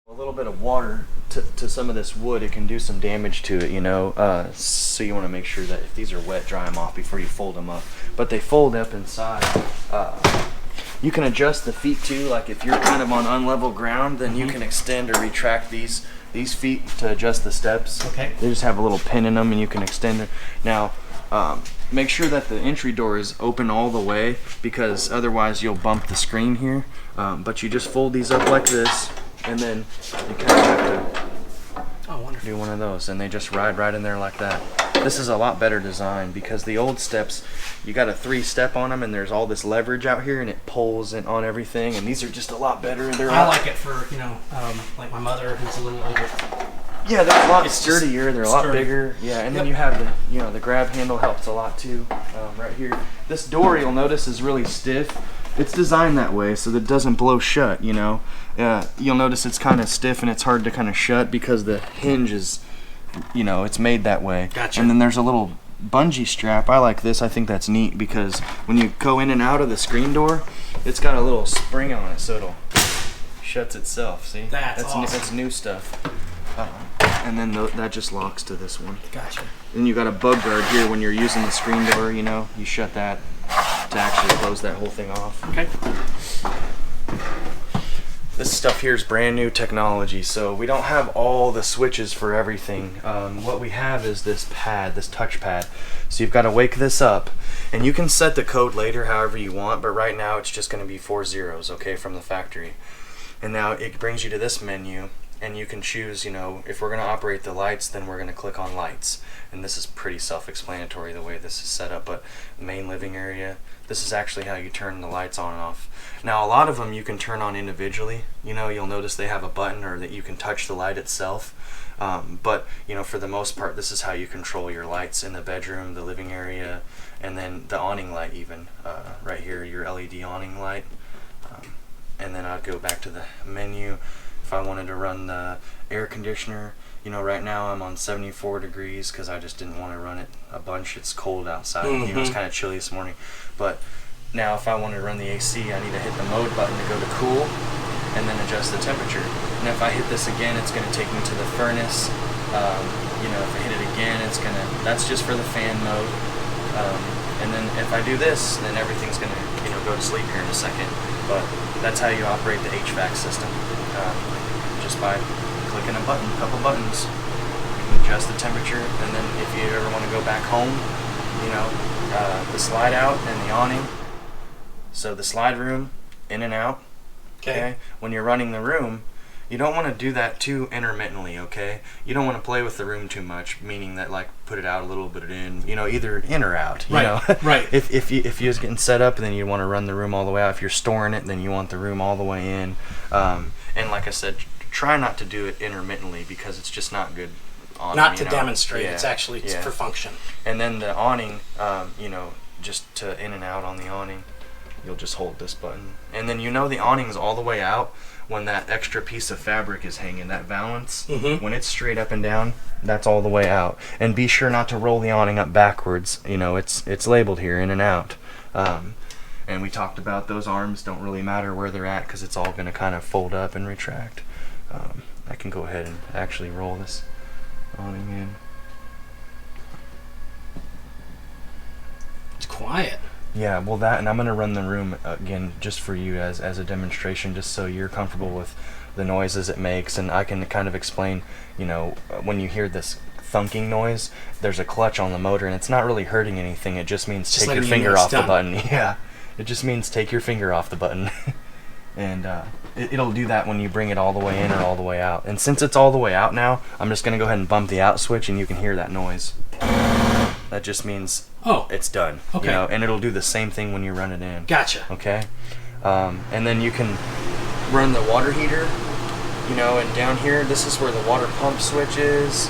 A little bit of water to some of this wood, it can do some damage to it, you know. So you want to make sure that if these are wet, dry them off before you fold them up. But they fold up inside. You can adjust the feet too, like if you're kind of on unlevel ground, then you can extend or retract these feet to adjust the steps. Okay. They just have a little pin in them and you can extend it. Now, make sure that the entry door is open all the way, because otherwise you'll bump the screen here. But you just fold these up like this, and then you kind of have to do one of those, and they just ride right in there like that. This is a lot better design, because the old steps, you got a 3-step on them, and there's all this leverage out here, and it pulls in on everything. And these are just a lot better. I like it for, you know, like my mother who's a little older. Yeah, they're a lot sturdier. They're a lot bigger. Yeah, and then you have the, you know, the grab handle helps a lot too. Right here, this door you'll notice is really stiff. It's designed that way so that it doesn't blow shut. You know, you'll notice it's kind of stiff and it's hard to kind of shut because the hinge is, you know, it's made that way. Gotcha. And then there's a little bungee strap. I like this. I think that's neat because when you go in and out of the screen door, it's got a little spring on it, so it'll shuts itself. See? That's awesome. That's new stuff. And then that just locks to this one. Gotcha. Then you got a bug guard here when you're using the screen door, you know, you shut that to actually close that whole thing off. Okay. This stuff here is brand new technology, so we don't have all the switches for everything. What we have is this pad, this touch pad. So you've got to wake this up, and you can set the code later however you want, but right now it's just going to be 4 zeros, okay, from the factory. And now it brings you to this menu, and you can choose, you know, if we're going to operate the lights, then we're going to click on lights. And this is pretty self-explanatory the way this is set up, but main living area, this is actually how you turn the lights on and off. Now, a lot of them you can turn on individually. You know, you'll notice they have a button or that you can touch the light itself. But, you know, for the most part, this is how you control your lights in the bedroom, the living area, and then the awning light even. Right here, your LED awning light. And then I'd go back to the menu. If I wanted to run the air conditioner, you know, right now I'm on 74 degrees because I just didn't want to run it a bunch. It's cold outside. You know, it's kind of chilly this morning. But now if I wanted to run the AC, I need to hit the mode button to go to cool and then adjust the temperature. And if I hit this again, it's going to take me to the furnace. You know, if I hit it again, that's just for the fan mode. And then if I do this, then everything's going to, you know, go to sleep here in a second. But that's how you operate the HVAC system. Just by clicking a couple buttons. You can adjust the temperature, and then if you ever want to go back home, you know, the slide out and the awning. So the slide room, in and out. Okay. When you're running the room, you don't want to do that too intermittently, okay? You don't want to play with the room too much, meaning that, like, put it out a little bit in, you know, either in or out, you know? Right. If you're getting set up, then you want to run the room all the way out. If you're storing it, then you want the room all the way in. And like I said, try not to do it intermittently because it's just not good on Not to demonstrate, it's actually for function. And then the awning, you know, just to in and out on the awning, you'll just hold this button. And then you know the awning's all the way out when that extra piece of fabric is hanging, that valance, when it's straight up and down, that's all the way out. And be sure not to roll the awning up backwards. You know, it's labeled here, in and out. And we talked about those arms don't really matter where they're at because it's all going to kind of fold up and retract. I can go ahead and actually roll this awning in. It's quiet. Yeah, well that, and I'm going to run the room again just for you as a demonstration, just so you're comfortable with the noises it makes, and I can kind of explain, you know, when you hear this thunking noise, there's a clutch on the motor, and it's not really hurting anything, it just means take your finger off the button. Yeah, it just means take your finger off the button. And it'll do that when you bring it all the way in or all the way out. And since it's all the way out now, I'm just going to go ahead and bump the out switch, and you can hear that noise. That just means it's done. Okay. You know, and it'll do the same thing when you run it in. Gotcha. Okay. And then you can run the water heater, you know, and down here, this is where the water pump switch is.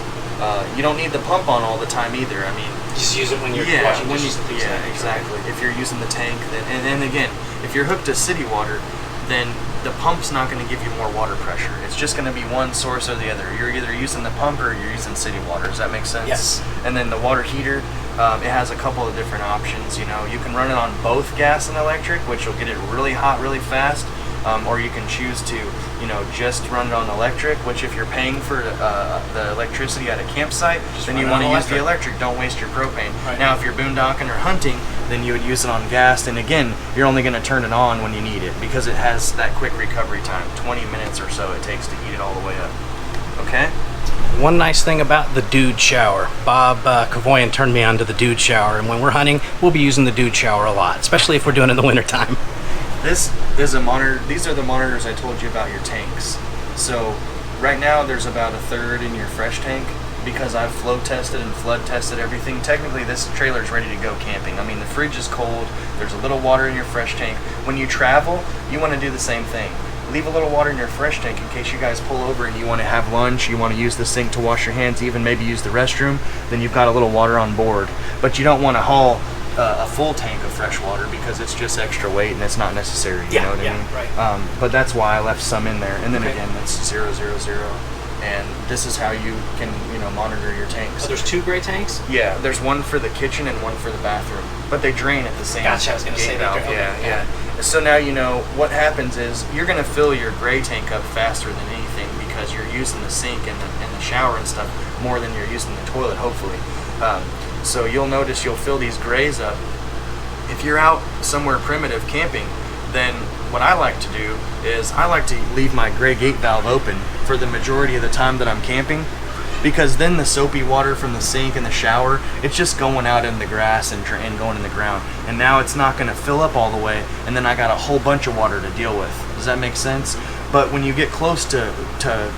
You don't need the pump on all the time either. I mean, just use it when you're washing dishes and things like that. Exactly. If you're using the tank, and then again, if you're hooked to city water, then the pump's not going to give you more water pressure. It's just going to be one source or the other. You're either using the pump or you're using city water. Does that make sense? Yes. And then the water heater, it has a couple of different options. You know, you can run it on both gas and electric, which will get it really hot really fast. or you can choose to, you know, just run it on electric, which if you're paying for the electricity at a campsite, then you want to use the electric. Don't waste your propane. Right. Now, if you're boondocking or hunting, then you would use it on gas, and again, you're only going to turn it on when you need it because it has that quick recovery time, 20 minutes or so it takes to heat it all the way up. Okay? One nice thing about the dude shower, Bob Kavoyan turned me on to the dude shower, and when we're hunting, we'll be using the dude shower a lot, especially if we're doing it in the wintertime. This is a monitor. These are the monitors I told you about your tanks. So right now there's about a third in your fresh tank because I've flow tested and flood tested everything. Technically this trailer is ready to go camping. I mean, the fridge is cold, there's a little water in your fresh tank. When you travel, you want to do the same thing. Leave a little water in your fresh tank in case you guys pull over and you want to have lunch, you want to use the sink to wash your hands, even maybe use the restroom, then you've got a little water on board. But you don't want to haul a full tank of fresh water because it's just extra weight and it's not necessary, you know what I mean? Right. But that's why I left some in there. And then again, it's 000. And this is how you can, you know, monitor your tanks. Oh, there's 2 gray tanks? Yeah, there's one for the kitchen and one for the bathroom. But they drain at the same time. Gotcha, I was going to say valve. that. Yeah. So now you know what happens is you're going to fill your gray tank up faster than anything because you're using the sink and the shower and stuff more than you're using the toilet, hopefully. So you'll notice you'll fill these grays up. If you're out somewhere primitive camping, then what I like to do is I like to leave my gray gate valve open for the majority of the time that I'm camping, because then the soapy water from the sink and the shower, it's just going out in the grass and going in the ground, and now it's not going to fill up all the way, and then I got a whole bunch of water to deal with. Does that make sense? But when you get close to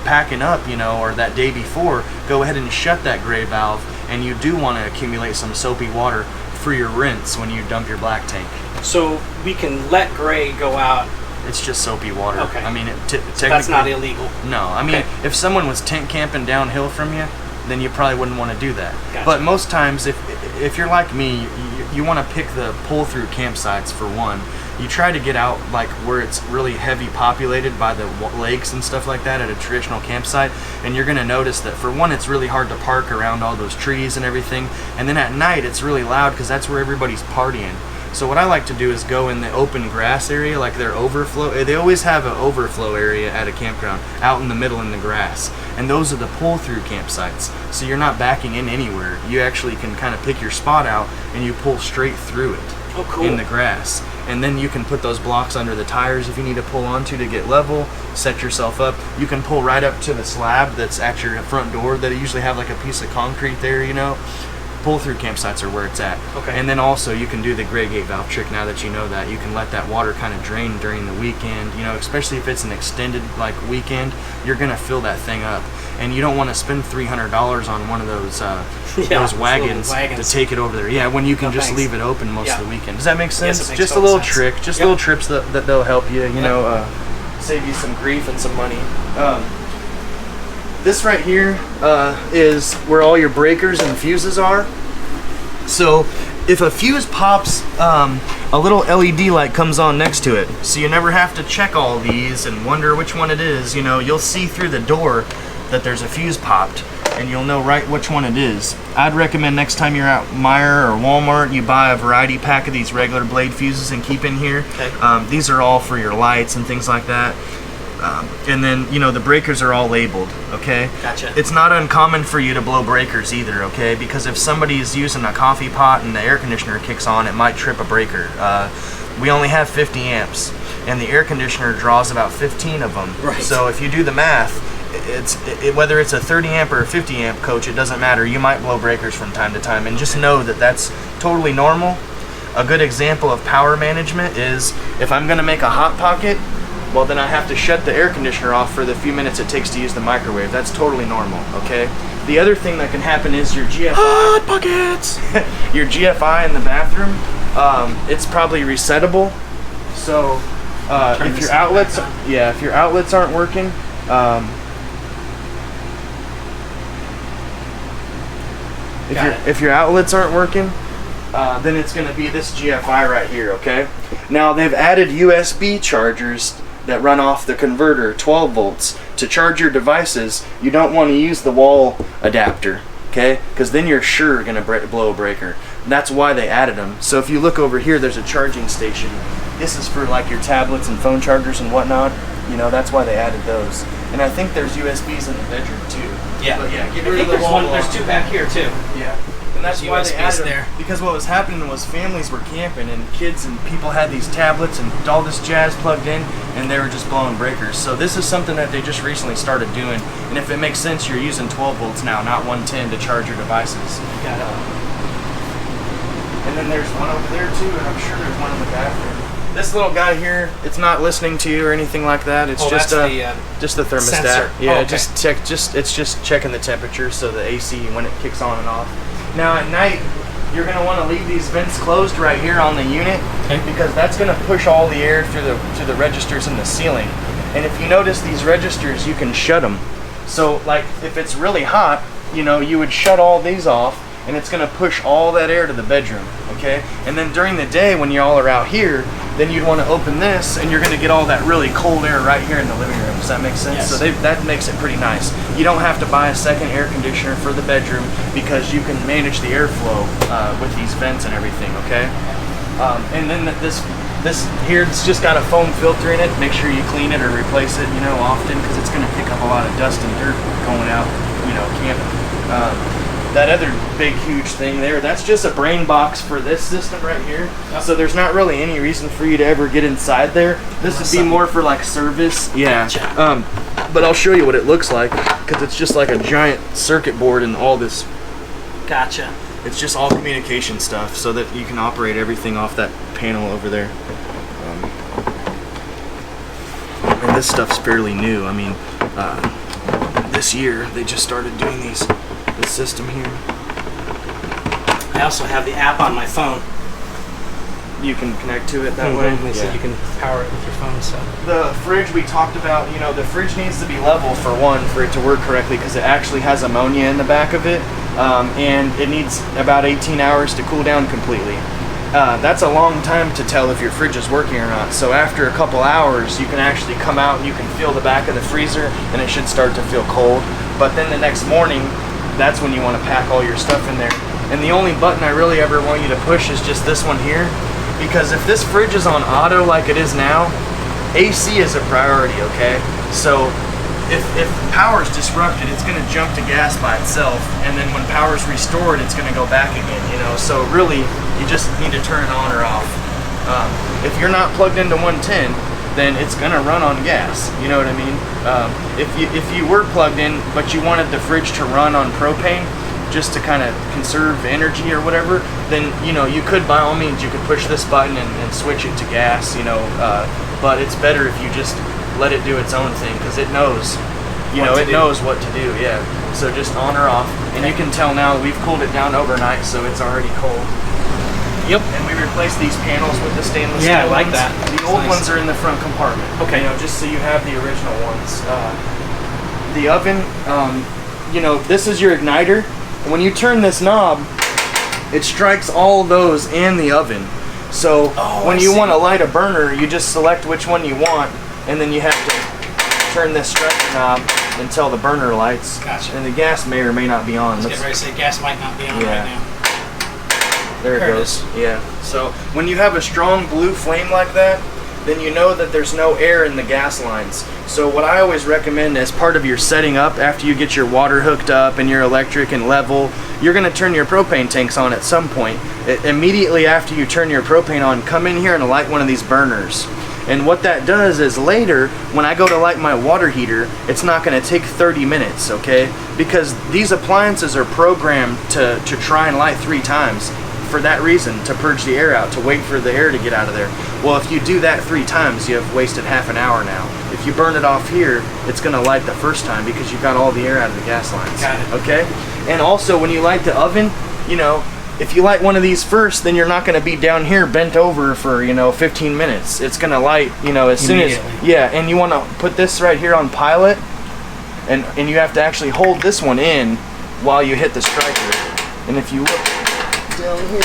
packing up, you know, or that day before, go ahead and shut that gray valve, and you do want to accumulate some soapy water for your rinse when you dump your black tank. So we can let gray go out. It's just soapy water. Okay. I mean, So that's not illegal. No, I mean, if someone was tent camping downhill from you, then you probably wouldn't want to do that. Gotcha. But most times, if you're like me, you want to pick the pull-through campsites for one. You try to get out like where it's really heavy populated by the lakes and stuff like that at a traditional campsite, and you're going to notice that for one, it's really hard to park around all those trees and everything, and then at night it's really loud because that's where everybody's partying. So what I like to do is go in the open grass area, like their overflow. They always have an overflow area at a campground out in the middle in the grass, and those are the pull-through campsites. So you're not backing in anywhere. You actually can kind of pick your spot out and you pull straight through it. Oh, cool. In the grass, and then you can put those blocks under the tires if you need to pull onto to get level, set yourself up. You can pull right up to the slab that's at your front door that usually have like a piece of concrete there, you know. Pull-through campsites are where it's at. Okay. And then also you can do the gray gate valve trick now that you know that. You can let that water kind of drain during the weekend, you know, especially if it's an extended like weekend, you're gonna fill that thing up. And you don't want to spend $300 on one of those wagons to take it over there. Yeah, when you can just leave it open most of the weekend. Does that make sense? Yes, it makes just a total little sense. trick, just little trips that they'll help you, you know, save you some grief and some money. This right here is where all your breakers and fuses are. So if a fuse pops, a little LED light comes on next to it. So you never have to check all these and wonder which one it is. You know, you'll see through the door that there's a fuse popped, and you'll know right which one it is. I'd recommend next time you're at Meijer or Walmart, you buy a variety pack of these regular blade fuses and keep in here. Okay. These are all for your lights and things like that. And then, you know, the breakers are all labeled, okay? Gotcha. It's not uncommon for you to blow breakers either, okay? Because if somebody's using a coffee pot and the air conditioner kicks on, it might trip a breaker. We only have 50 amps, and the air conditioner draws about 15 of them. Right. So if you do the math, whether it's a 30 amp or a 50 amp coach, it doesn't matter. You might blow breakers from time to time, and just know that that's totally normal. A good example of power management is if I'm going to make a hot pocket, well, then I have to shut the air conditioner off for the few minutes it takes to use the microwave. That's totally normal, okay? The other thing that can happen is your GFI. Hot pockets! Your GFI in the bathroom, it's probably resettable. So if your outlets aren't working, if your outlets aren't working, then it's going to be this GFI right here, okay? Now, they've added USB chargers that run off the converter, 12 volts. To charge your devices, you don't want to use the wall adapter, okay? Because then you're sure going to blow a breaker. And that's why they added them. So if you look over here, there's a charging station. This is for like your tablets and phone chargers and whatnot. You know, that's why they added those. And I think there's USBs in the bedroom too. Yeah. But yeah, get rid of the wall. There's two back here too. Yeah. And that's why they added there. Because what was happening was families were camping and kids and people had these tablets and all this jazz plugged in and they were just blowing breakers. So this is something that they just recently started doing. And if it makes sense, you're using 12 volts now, not 110 to charge your devices. Got it. And then there's one over there too, and I'm sure there's one in the bathroom. This little guy here, it's not listening to you or anything like that. It's just the thermostat. Sensor. Yeah, okay. It's just checking the temperature, so the AC when it kicks on and off. Now at night, you're gonna want to leave these vents closed right here on the unit, because that's gonna push all the air through the registers in the ceiling. And if you notice these registers, you can shut them. So like if it's really hot, you know, you would shut all these off, and it's gonna push all that air to the bedroom. Okay, and then during the day when y'all are out here, then you'd want to open this and you're going to get all that really cold air right here in the living room. Does that make sense? Yes. So that makes it pretty nice. You don't have to buy a second air conditioner for the bedroom because you can manage the airflow with these vents and everything, okay? And then this here, it's just got a foam filter in it. Make sure you clean it or replace it, you know, often, because it's going to pick up a lot of dust and dirt going out, you know, camping. That other big huge thing there, that's just a brain box for this system right here. So there's not really any reason for you to ever get inside there. This would be more for like service. Yeah. But I'll show you what it looks like, because it's just like a giant circuit board and all this. Gotcha. It's just all communication stuff so that you can operate everything off that panel over there. And this stuff's fairly new. I mean, this year they just started doing this system here. I also have the app on my phone. You can connect to it that way. They said you can power it with your phone. So the fridge we talked about, you know, the fridge needs to be level for one for it to work correctly, because it actually has ammonia in the back of it, and it needs about 18 hours to cool down completely. That's a long time to tell if your fridge is working or not. So after a couple hours, you can actually come out and you can feel the back of the freezer, and it should start to feel cold. But then the next morning, that's when you want to pack all your stuff in there. And the only button I really ever want you to push is just this one here, because if this fridge is on auto like it is now, AC is a priority, okay? So if power is disrupted, it's going to jump to gas by itself, and then when power is restored, it's going to go back again, you know? So really, you just need to turn it on or off. If you're not plugged into 110, then it's gonna run on gas. You know what I mean? If you were plugged in, but you wanted the fridge to run on propane, just to kind of conserve energy or whatever, then you know you could, by all means, you could push this button and switch it to gas. You know, but it's better if you just let it do its own thing, because it knows. You know, it knows what to do. Yeah. So just on or off, and you can tell now we've cooled it down overnight, so it's already cold. Yep. And we replaced these panels with the stainless steel I like ones. that. The old ones are in the front compartment. Okay. You know, just so you have the original ones. The oven, you know, this is your igniter. And when you turn this knob, it strikes all those and the oven. So when you want to light a burner, you just select which one you want, and then you have to turn this striker knob until the burner lights. Gotcha. And the gas may or may not be on. I was getting ready to say gas might not be on right now. There it goes. Yeah. So when you have a strong blue flame like that, then you know that there's no air in the gas lines. So what I always recommend as part of your setting up, after you get your water hooked up and your electric and level, you're going to turn your propane tanks on at some point. Immediately after you turn your propane on, come in here and light one of these burners. And what that does is later, when I go to light my water heater, it's not going to take 30 minutes, okay? Because these appliances are programmed to try and light 3 times. For that reason, to purge the air out, to wait for the air to get out of there. Well, if you do that 3 times, you have wasted half an hour now. If you burn it off here, it's going to light the first time because you got all the air out of the gas lines. Got it. Okay? And also, when you light the oven, you know, if you light one of these first, then you're not going to be down here bent over for, you know, 15 minutes. It's going to light, you know, as soon as... Yeah, and you want to put this right here on pilot, and you have to actually hold this one in while you hit the striker. And if you look down here.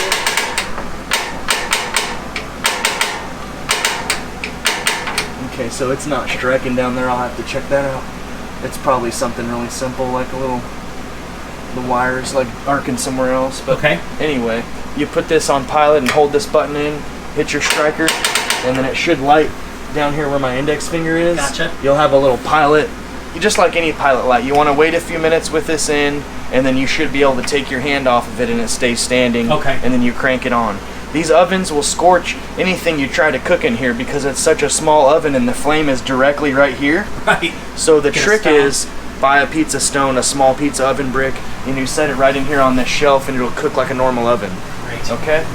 Okay, so it's not striking down there. I'll have to check that out. It's probably something really simple, like the wires like arcing somewhere else. But okay. Anyway, you put this on pilot and hold this button in, hit your striker, and then it should light down here where my index finger is. Gotcha. You'll have a little pilot. Just like any pilot light, you want to wait a few minutes with this in, and then you should be able to take your hand off of it and it stays standing. Okay. And then you crank it on. These ovens will scorch anything you try to cook in here because it's such a small oven and the flame is directly right here. Right. So the trick is buy a pizza stone, a small pizza oven brick, and you set it right in here on this shelf and it'll cook like a normal oven. Right. Okay?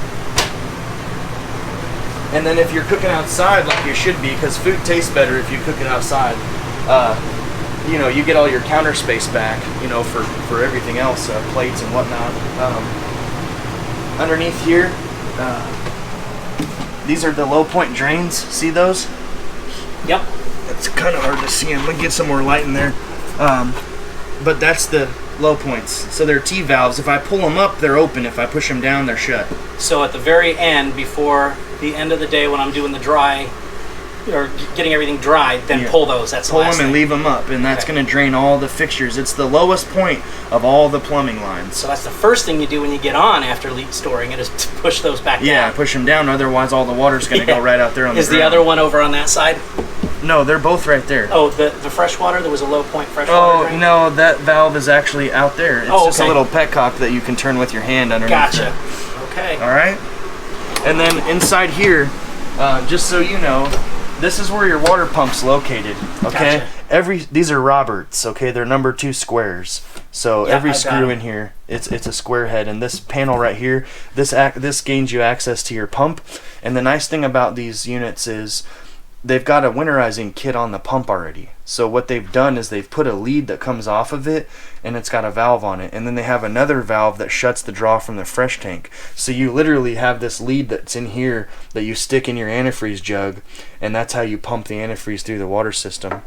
And then if you're cooking outside like you should be, because food tastes better if you cook it outside, you know, you get all your counter space back, you know, for everything else, plates and whatnot. Underneath here, these are the low point drains. See those? Yep. It's kind of hard to see them. Let me get some more light in there. But that's the low points. So they're T-valves. If I pull them up, they're open. If I push them down, they're shut. So at the very end, before the end of the day when I'm doing the dry, or getting everything dried, then pull those. That's the pull last them and thing. leave them up, and that's going to drain all the fixtures. It's the lowest point of all the plumbing lines. So that's the first thing you do when you get on after storing it, is to push those back down. Yeah, push them down. Otherwise, all the water's going to go right out there on the ground. Is the other one over on that side? No, they're both right there. Oh, the fresh water? There was a low point fresh water drain? No, that valve is actually out there. It's just a little petcock that you can turn with your hand underneath. Gotcha. It. Okay. All right. And then inside here, just so you know, this is where your water pump's located. Okay. Gotcha. These are Roberts. Okay, they're number 2 squares. So every I got screw 'em. in here, it's a square head, and this panel right here, this gains you access to your pump. And the nice thing about these units is they've got a winterizing kit on the pump already. So what they've done is they've put a lead that comes off of it, and it's got a valve on it, and then they have another valve that shuts the draw from the fresh tank. So you literally have this lead that's in here that you stick in your antifreeze jug, and that's how you pump the antifreeze through the water system.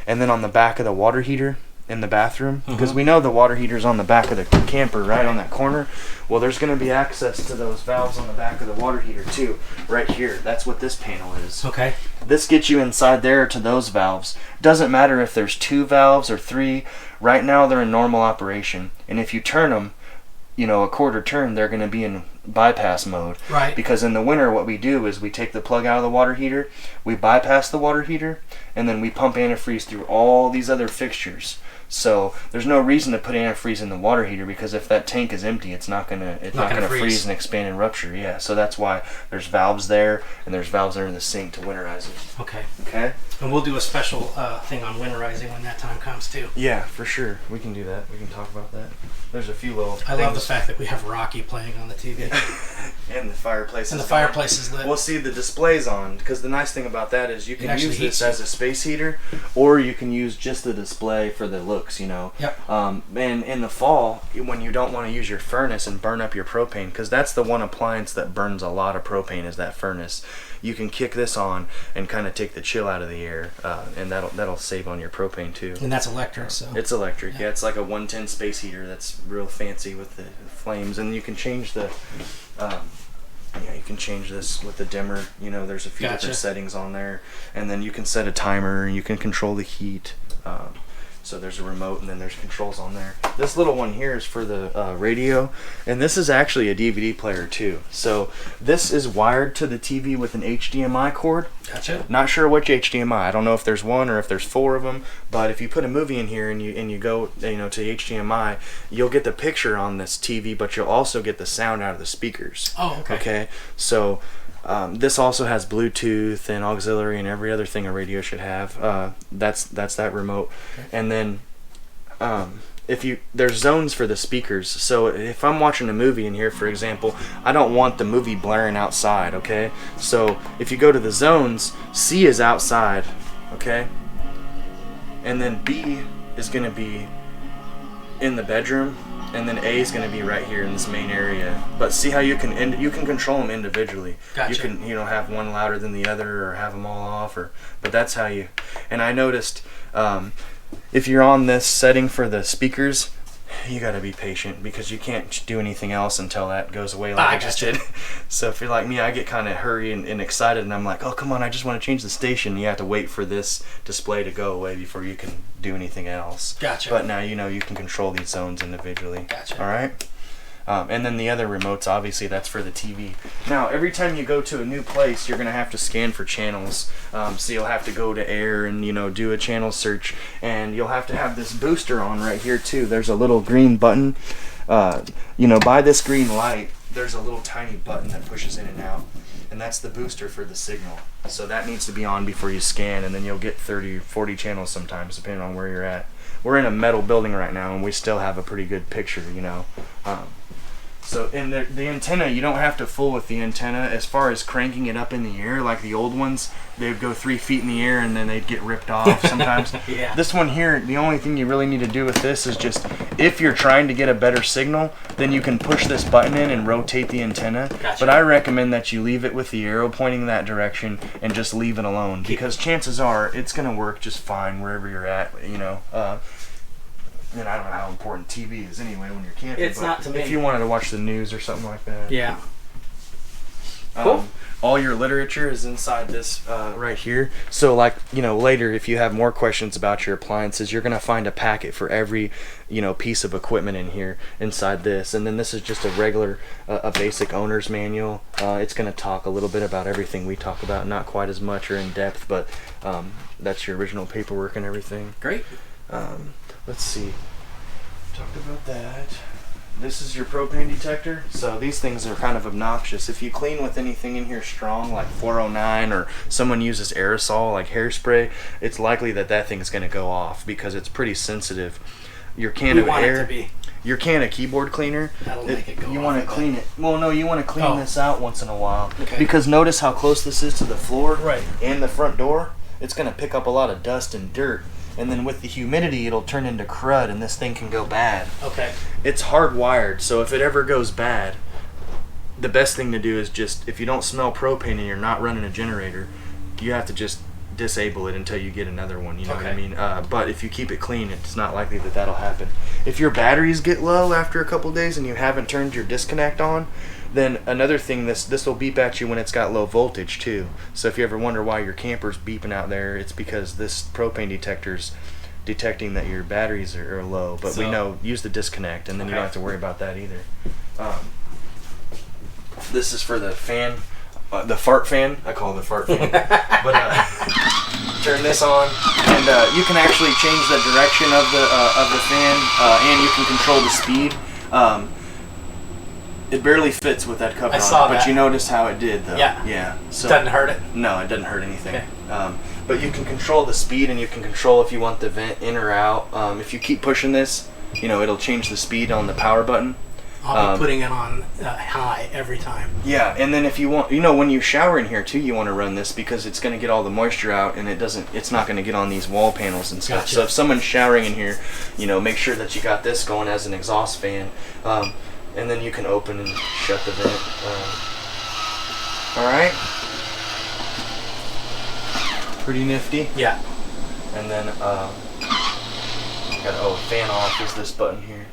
And then on the back of the water heater in the bathroom, because we know the water heater's on the back of the camper, right on that corner. Well, there's going to be access to those valves on the back of the water heater too, right here. That's what this panel is. Okay. This gets you inside there to those valves. Doesn't matter if there's 2 valves or 3. Right now they're in normal operation, and if you turn them, you know, a quarter turn, they're going to be in bypass mode. Right. Because in the winter what we do is we take the plug out of the water heater, we bypass the water heater, and then we pump antifreeze through all these other fixtures. So there's no reason to put antifreeze in the water heater, because if that tank is empty, it's not gonna freeze and expand and rupture. Yeah, so that's why there's valves there, and there's valves there in the sink to winterize it. Okay. Okay. And we'll do a special thing on winterizing when that time comes too. Yeah, for sure. We can do that. We can talk about that. There's a few little I love the fact that we have Rocky playing on the TV. and the fireplace. And the fireplace is lit. We'll see the display's on, because the nice thing about that is you can use this you. as a space heater, or you can use just the display for the looks, you know. Yep. And in the fall, when you don't want to use your furnace and burn up your propane, because that's the one appliance that burns a lot of propane, is that furnace. You can kick this on and kind of take the chill out of the air, and that'll save on your propane too. And that's electric, so. It's electric. Yeah, it's like a 110 space heater that's real fancy with the flames, and you can change the. You can change this with the dimmer. You know, there's a few different settings on there, and then you can set a timer, and you can control the heat. So there's a remote, and then there's controls on there. This little one here is for the radio, and this is actually a DVD player too. So this is wired to the TV with an HDMI cord. Gotcha. Not sure which HDMI. I don't know if there's one or if there's 4 of them. But if you put a movie in here and you go to HDMI, you'll get the picture on this TV, but you'll also get the sound out of the speakers. Oh, okay. Okay. So. This also has Bluetooth and auxiliary and every other thing a radio should have. That's that remote. Okay. And then there's zones for the speakers. So if I'm watching a movie in here, for example, I don't want the movie blaring outside. Okay. So if you go to the zones, C is outside. Okay. And then B is going to be in the bedroom. And then A is going to be right here in this main area. But see how you can control them individually. Gotcha. You can have one louder than the other, or have them all off, but that's how you. And I noticed if you're on this setting for the speakers, you got to be patient, because you can't do anything else until that goes away like I just did. So if you're like me, I get kind of hurry and excited, and I'm like, oh, come on, I just want to change the station. You have to wait for this display to go away before you can do anything else. Gotcha. But now you can control these zones individually. Gotcha. All right. And then the other remotes, obviously, that's for the TV. Now, every time you go to a new place, you're going to have to scan for channels. So you'll have to go to air and, do a channel search. And you'll have to have this booster on right here, too. There's a little green button. By this green light, there's a little tiny button that pushes in and out. And that's the booster for the signal. So that needs to be on before you scan, and then you'll get 30 or 40 channels sometimes, depending on where you're at. We're in a metal building right now, and we still have a pretty good picture, So in the antenna, you don't have to fool with the antenna. As far as cranking it up in the air, like the old ones, they'd go 3 feet in the air and then they'd get ripped off sometimes. Yeah. This one here, the only thing you really need to do with this is just, if you're trying to get a better signal, then you can push this button in and rotate the antenna. Gotcha. But I recommend that you leave it with the arrow pointing that direction and just leave it alone, because chances are it's going to work just fine wherever you're at, And I don't know how important TV is anyway when you're camping. It's not to me. If you wanted to watch the news or something like that. Yeah. Cool. All your literature is inside this right here. So later, if you have more questions about your appliances, you're going to find a packet for every, piece of equipment in here inside this. And then this is just a regular, a basic owner's manual. It's going to talk a little bit about everything we talk about, not quite as much or in depth, but that's your original paperwork and everything. Great. Let's see. Talked about that. This is your propane detector. So these things are kind of obnoxious. If you clean with anything in here strong, like 409, or someone uses aerosol, like hairspray, it's likely that thing's going to go off because it's pretty sensitive. Your can of air, your can of keyboard cleaner, that'll make it go you off. Want to clean it. Well, no, you want to clean this out once in a while. Okay. Because notice how close this is to the floor and the front door. It's going to pick up a lot of dust and dirt. And then with the humidity, it'll turn into crud, and this thing can go bad. Okay. It's hardwired, so if it ever goes bad, the best thing to do is just, if you don't smell propane and you're not running a generator, you have to just disable it until you get another one, you know what I mean? But if you keep it clean, it's not likely that'll happen. If your batteries get low after a couple days and you haven't turned your disconnect on, then another thing, this will beep at you when it's got low voltage too. So if you ever wonder why your camper's beeping out there, it's because this propane detector's detecting that your batteries are low. But we know, use the disconnect, and then you don't have to worry about that either. This is for the fan, the fart fan. I call it the fart fan. But turn this on, and you can actually change the direction of the fan, and you can control the speed. It barely fits with that cover on it, but you notice how it did, though. Yeah. So doesn't hurt it? No, it doesn't hurt anything. Okay. But you can control the speed, and you can control if you want the vent in or out. If you keep pushing this, it'll change the speed on the power button. I'll be putting it on high every time. Yeah, and then if you want, when you shower in here too, you want to run this because it's going to get all the moisture out, and it's not going to get on these wall panels and stuff. Gotcha. So if someone's showering in here, make sure that you got this going as an exhaust fan. And then you can open and shut the vent. Alright. Pretty nifty. Yeah. And then, fan off is this button here.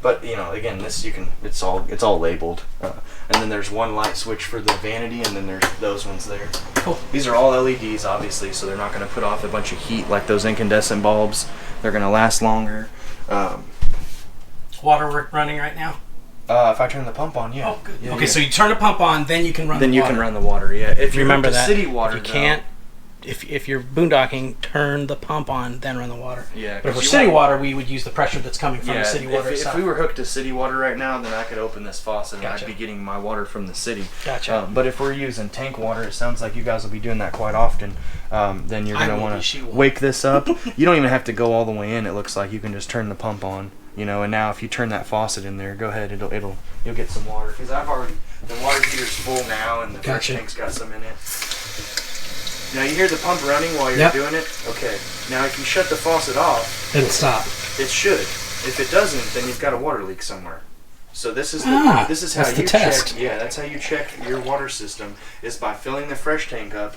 But, again, this it's all labeled. And then there's one light switch for the vanity, and then there's those ones there. Cool. These are all LEDs, obviously, so they're not going to put off a bunch of heat like those incandescent bulbs. They're going to last longer. Water running right now? If I turn the pump on, yeah. Oh, good. Yeah, okay, so you turn the pump on, then you can run the water. Then you can run the water, yeah. If you remember that, that, city water, if you can't, if you're boondocking, turn the pump on, then run the water. Yeah. But if we're city water, we would use the pressure that's coming from the city water itself. If we were hooked to city water right now, then I could open this faucet and I'd be getting my water from the city. Gotcha. But if we're using tank water, it sounds like you guys will be doing that quite often. Then you're going to want to wake this up. You don't even have to go all the way in. It looks like you can just turn the pump on. And now if you turn that faucet in there, go ahead, you'll get some water. Because the water heater's full now, and the first tank's got some in it. Now you hear the pump running while you're doing it? Okay. Now if you shut the faucet off, it'll stop. It should. If it doesn't, then you've got a water leak somewhere. So this is how you check. Yeah, that's how you check your water system, is by filling the fresh tank up.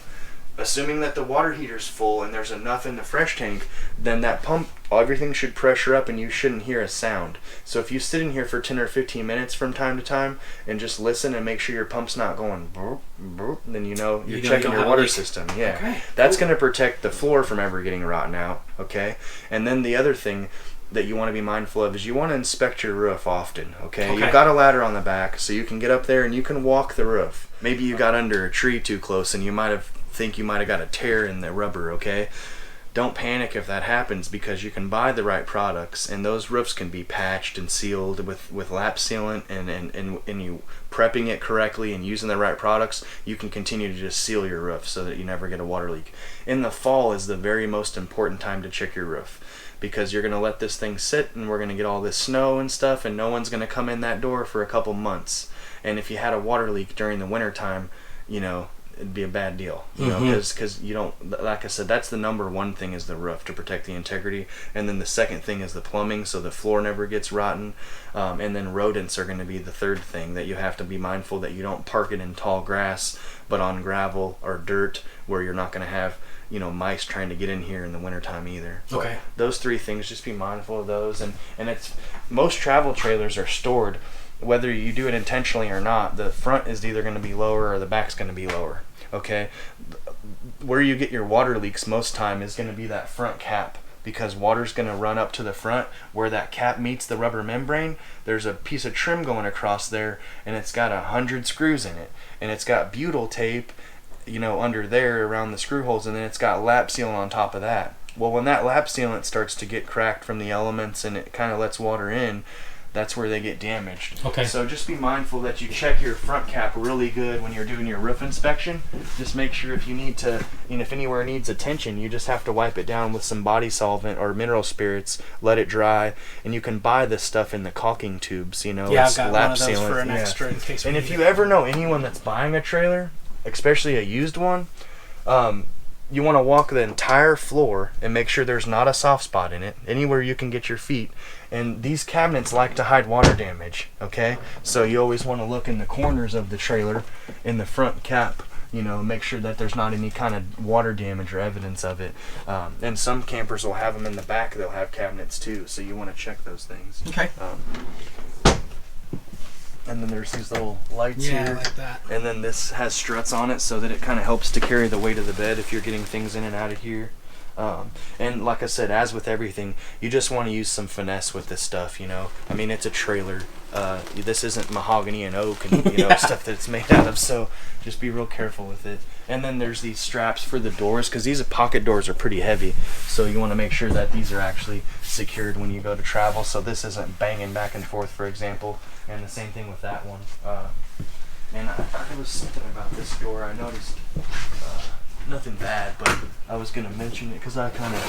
Assuming that the water heater's full and there's enough in the fresh tank, then that pump, everything should pressure up and you shouldn't hear a sound. So if you sit in here for 10 or 15 minutes from time to time and just listen and make sure your pump's not going burp, burp, then you're checking your water system. Yeah. Okay, That's going to protect the floor from ever getting rotten out, okay? And then the other thing, that you want to be mindful of is you want to inspect your roof often, okay? You've got a ladder on the back, so you can get up there and you can walk the roof. Maybe you got under a tree too close and you might have got a tear in the rubber, okay? Don't panic if that happens, because you can buy the right products and those roofs can be patched and sealed with lap sealant, and you prepping it correctly and using the right products, you can continue to just seal your roof so that you never get a water leak. In the fall is the very most important time to check your roof, because you're going to let this thing sit and we're going to get all this snow and stuff, and no one's going to come in that door for a couple months. And if you had a water leak during the winter time, you know, it'd be a bad deal, you know, because you don't, like I said, that's the number one thing, is the roof, to protect the integrity. And then the second thing is the plumbing, so the floor never gets rotten. And then rodents are going to be the third thing, that you have to be mindful that you don't park it in tall grass, but on gravel or dirt, where you're not going to have, you know, mice trying to get in here in the wintertime either. Okay. But those three things, just be mindful of those. And it's, most travel trailers are stored, whether you do it intentionally or not, the front is either going to be lower or the back's going to be lower, okay? Where you get your water leaks most time is going to be that front cap, because water's going to run up to the front. Where that cap meets the rubber membrane, there's a piece of trim going across there, and it's got 100 screws in it, and it's got butyl tape, you know, under there around the screw holes, and then it's got lap sealant on top of that. Well, when that lap sealant starts to get cracked from the elements and it kind of lets water in, that's where they get damaged. Okay. So just be mindful that you check your front cap really good when you're doing your roof inspection. Just make sure if you need to, you know, if anywhere needs attention, you just have to wipe it down with some body solvent or mineral spirits, let it dry, and you can buy this stuff in the caulking tubes, you know. Yeah, it's I've got lap one of those sealant. for an extra in case we And if need you it. ever know anyone that's buying a trailer, especially a used one, you want to walk the entire floor and make sure there's not a soft spot in it, anywhere you can get your feet. And these cabinets like to hide water damage, okay? So you always want to look in the corners of the trailer, in the front cap, you know, make sure that there's not any kind of water damage or evidence of it. And some campers will have them in the back, they'll have cabinets too, so you want to check those things. Okay. And then there's these little lights Yeah, here. like that. And then this has struts on it so that it kind of helps to carry the weight of the bed if you're getting things in and out of here. And like I said, as with everything, you just want to use some finesse with this stuff, you know. I mean, it's a trailer. This isn't mahogany and oak and, you know, stuff that it's made out of, so just be real careful with it. And then there's these straps for the doors, because these pocket doors are pretty heavy, so you want to make sure that these are actually secured when you go to travel, so this isn't banging back and forth, for example. And the same thing with that one. And I was thinking about this door. I noticed nothing bad, but I was going to mention it because I kind of,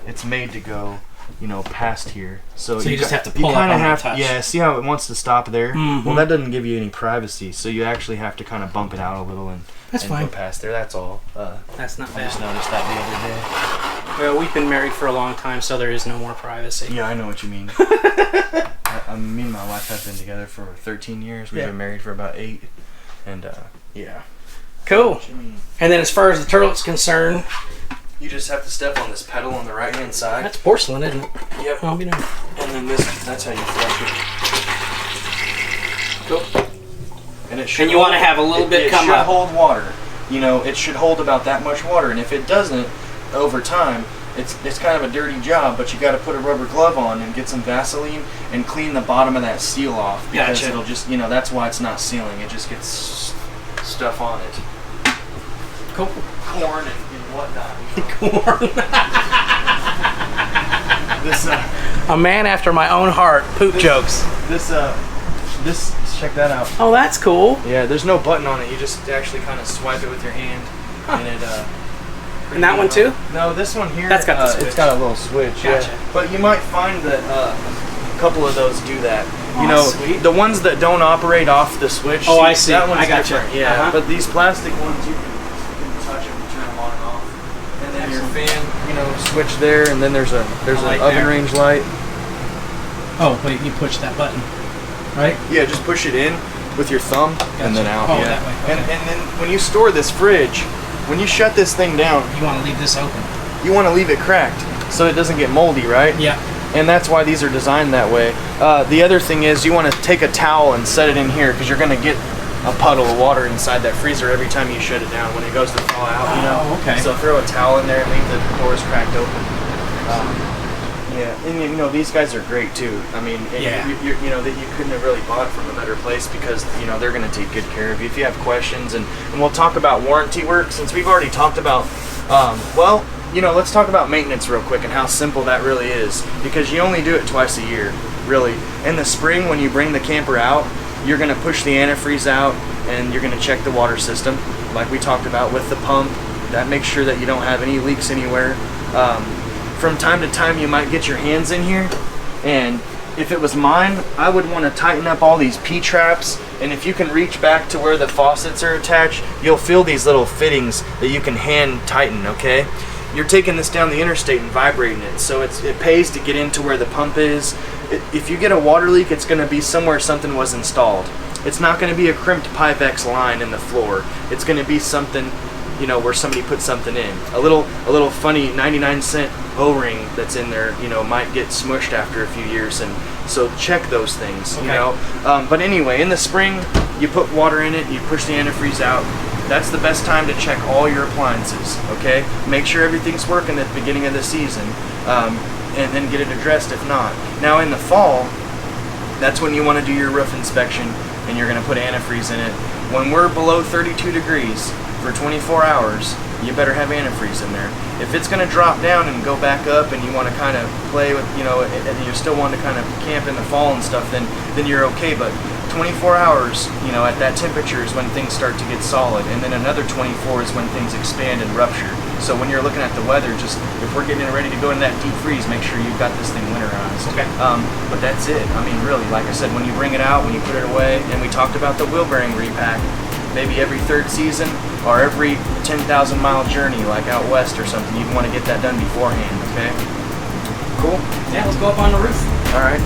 it's made to go, you know, past here. So you just have to pull you up kinda on have the touch. Yeah, see how it wants to stop there? Mhm. Well, that doesn't give you any privacy, so you actually have to kind of bump it out a little and fine. go past there. That's all. That's not I just bad. noticed that the other day. Well, we've been married for a long time, so there is no more privacy. Yeah, I know what you mean. Me and my wife have been together for 13 years. We've Yeah. been married for about 8. And, yeah. Cool. What you mean? And then as far as the turret's concerned, You just have to step on this pedal on the right-hand side. that's porcelain, isn't it? Yep. Oh, you know. And then that's how you flush it. Cool. And it should And you want to have a little bit it come should up. hold water. You know, it should hold about that much water. And if it doesn't, over time, it's kind of a dirty job, but you got to put a rubber glove on and get some Vaseline and clean the bottom of that seal off, because Gotcha. it'll just, you know, that's why it's not sealing. It just gets stuff on it. Cool. Corn and whatnot. Corn. This A man after my own heart. Poop jokes. this check that out. Oh, that's cool. Yeah, there's no button on it. You just actually kind of swipe it with your hand, and it. And that one too? No, this one here. That's got the switch. It's got a little switch. Gotcha. Yeah. But you might find that a couple of those do that. Oh, You know, sweet. the ones that don't operate off the switch. Oh, I see. That one's I gotcha. different. Yeah. Uh-huh. But these plastic ones, you can touch them and turn them on and off. And then your fan, you know, switch there, and then there's an light oven there. range light. Oh, wait, you push that button, right? Yeah, just push it in with your thumb and then out. Oh, yeah. that way, okay. And then when you store this fridge, when you shut this thing down, You want to leave this open. you want to leave it cracked so it doesn't get moldy, right? Yeah. And that's why these are designed that way. The other thing is you want to take a towel and set it in here, because you're going to get a puddle of water inside that freezer every time you shut it down when it goes to thaw out, you know? Oh, okay. So throw a towel in there and leave the doors cracked open. Yeah, and you know these guys are great too. I mean, you know that you couldn't have really bought from a better place because you know they're going to take good care of you if you have questions. And we'll talk about warranty work since we've already talked about. Well, you know, let's talk about maintenance real quick and how simple that really is because you only do it twice a year, really. In the spring, when you bring the camper out, you're going to push the antifreeze out and you're going to check the water system, like we talked about with the pump. That makes sure that you don't have any leaks anywhere. From time to time you might get your hands in here, and if it was mine, I would want to tighten up all these P-traps, and if you can reach back to where the faucets are attached, you'll feel these little fittings that you can hand tighten, okay? You're taking this down the interstate and vibrating it, so it pays to get into where the pump is. If you get a water leak, it's going to be somewhere something was installed. It's not going to be a crimped Pyvex line in the floor. It's going to be something, you know, where somebody put something in. A little funny 99-cent O-ring that's in there, you know, might get smushed after a few years, and so check those things, you know. But anyway, in the spring, you put water in it, you push the antifreeze out. That's the best time to check all your appliances, okay? Make sure everything's working at the beginning of the season, and then get it addressed if not. Now in the fall, that's when you want to do your roof inspection, and you're going to put antifreeze in it. When we're below 32 degrees, for 24 hours, you better have antifreeze in there. If it's going to drop down and go back up and you want to kind of play with, you know, and you still want to kind of camp in the fall and stuff, then you're okay. But 24 hours, you know, at that temperature is when things start to get solid, and then another 24 is when things expand and rupture. So when you're looking at the weather, just if we're getting ready to go in that deep freeze, make sure you've got this thing winterized. Okay. But that's it. I mean, really, like I said, when you bring it out, when you put it away, and we talked about the wheel bearing repack, maybe every third season or every 10,000 mile journey like out west or something, you'd want to get that done beforehand, okay? Cool? Yeah, let's go up on the roof. All right.